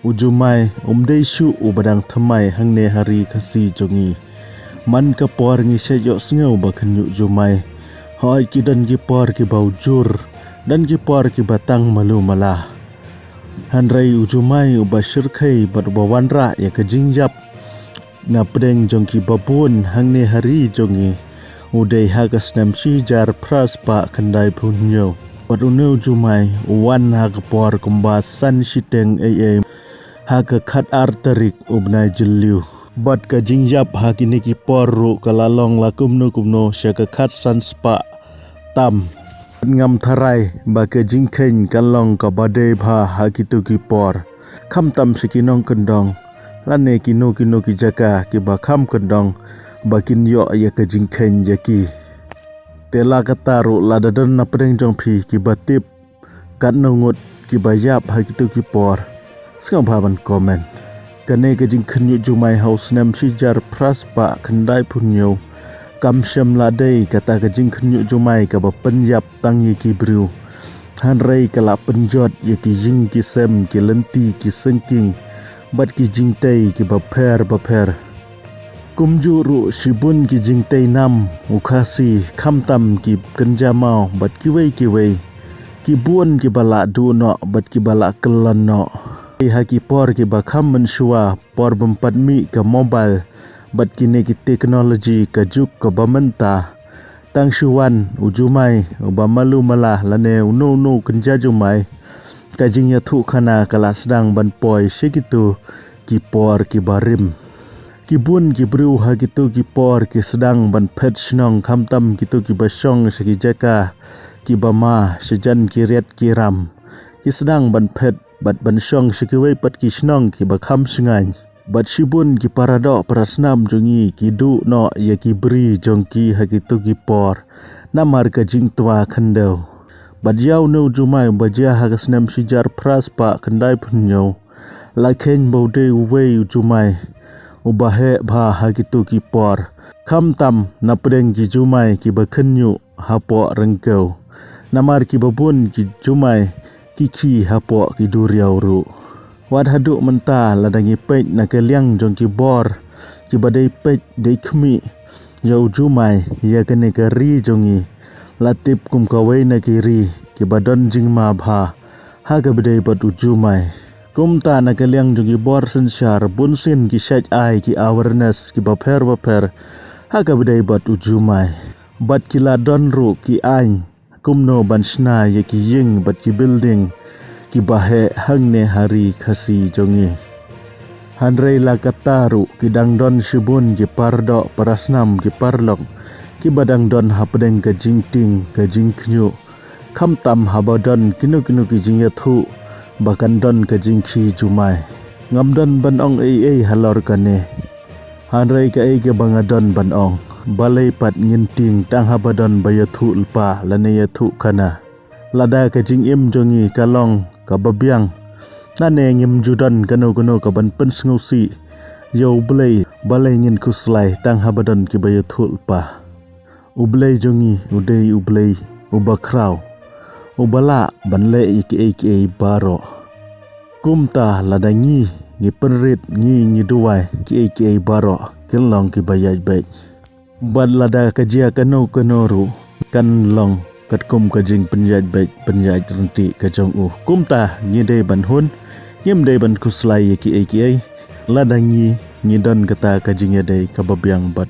Ujumai umdeshu ubadang thamai hangne hari khasi jongi man ka por ngi seyok sngeu bakhanyu jumai hoi ki dan ki por ki baujur dan ki por ki batang malu mala hanrai ujumai ubashir khai bat bawanra ya ka jingjap na preng jongki babun hangne hari jongi udai hagas namsi jar pras pa khandai punyo Waduneu jumai wan hagapor kumbasan siteng ay haga khat arterik ubnai jiliu bat ka jingjap hakini ki porru kalalong lakumno kumno syaka khat sanspa tam ngam tharai ba ka jingkhen kalong ka bade bha hakitu ki por kham tam sikinong kendong lane kino ki jaka ki ba kham kendong bakin yo ya ka jingkhen jaki tela kataru ladadan na pedeng jong phi ki batip kat nongut ki bayap hakitu ki por Sekarang bahaban komen Kane kajing kenyu jumai haus nem sijar praspa kendai punyo Kam syam ladai kata kajing kenyu jumai kaba penyap tangi ki bru Hanrei kala penjot ya ki jing ki sem ki lenti ki sengking Bat ki jing tei ki baper Kumjuru sibun ki jing tei nam ukasi kamtam ki kenjamau bat ki wei Ki buon ki bala du no bat ki bala kelan no Haki por ki bakham mensua por bempadmi ke mobile bat kini ki teknologi ke juk ke bamenta tang syuan ujumai ubamalu malah lane unu kenja jumai kajing ya thu khana kala sedang ban poi segitu ki por ki barim ki bun ki bru ha gitu ki por ki sedang ban phet snong khamtam gitu ki basong segi jaka ki bama sejan ki riat ki ram ki sedang ban phet bat ban syong sekiwei pat ki snong ki bakham singan bat sibun ki parado prasnam jongi ki du no ya ki bri jongki hakitu ki por namar ka jing twa khandau bat yaw no jumai bajia hagasnam sijar pras pa khandai punyo lakhen bode uwei jumai ubahe bha hakitu ki por khamtam na preng ki jumai ki bakhanyu hapo rengkau namar ki babun ki jumai kiki hapo ki duriau ru wad haduk menta ladangi pej na keliang jong ki bor ki badai pej dei khmi yau jumai ya kene kari jongi latip kum kawai na kiri ki badon jingma bha ha ga badai bad ujumai kum ta na keliang jong ki bor sensar bunsin ki shat ai ki awareness ki baper ha ga badai bad ujumai bad ki ladon ru ki ain kumno bansna ye ki ying bat ki building ki bahe hangne hari khasi jongi hanrei la kataru ki dangdon sibun ki pardo parasnam ki parlok ki badang don hapdeng ka jingting ka jingknyu khamtam habadon kinu ki jingya thu bakan don ka jingki jumai ngamdon banong ei halor kane hanrei ka ei ke bangadon banong balai pat nginting tang habadon bayathu ulpa lane yathu kana lada ka jing im jongi kalong ka babyang nane ngim judan kano ka ban pen sngusi yo blai balai ngin kuslai tang habadon ki bayathu ulpa ublai jongi udei ublai ubakrau ubala banle iki baro kumta ladangi ngi penrit ngi duwai ki baro kelong ki bayaj bai bad lada kajia kano ru kan long kat kum kajing penjaj renti kajong kumta ngide ban hun ngim dei ban kuslai ki lada ngi don kata kajing dei kababyang bad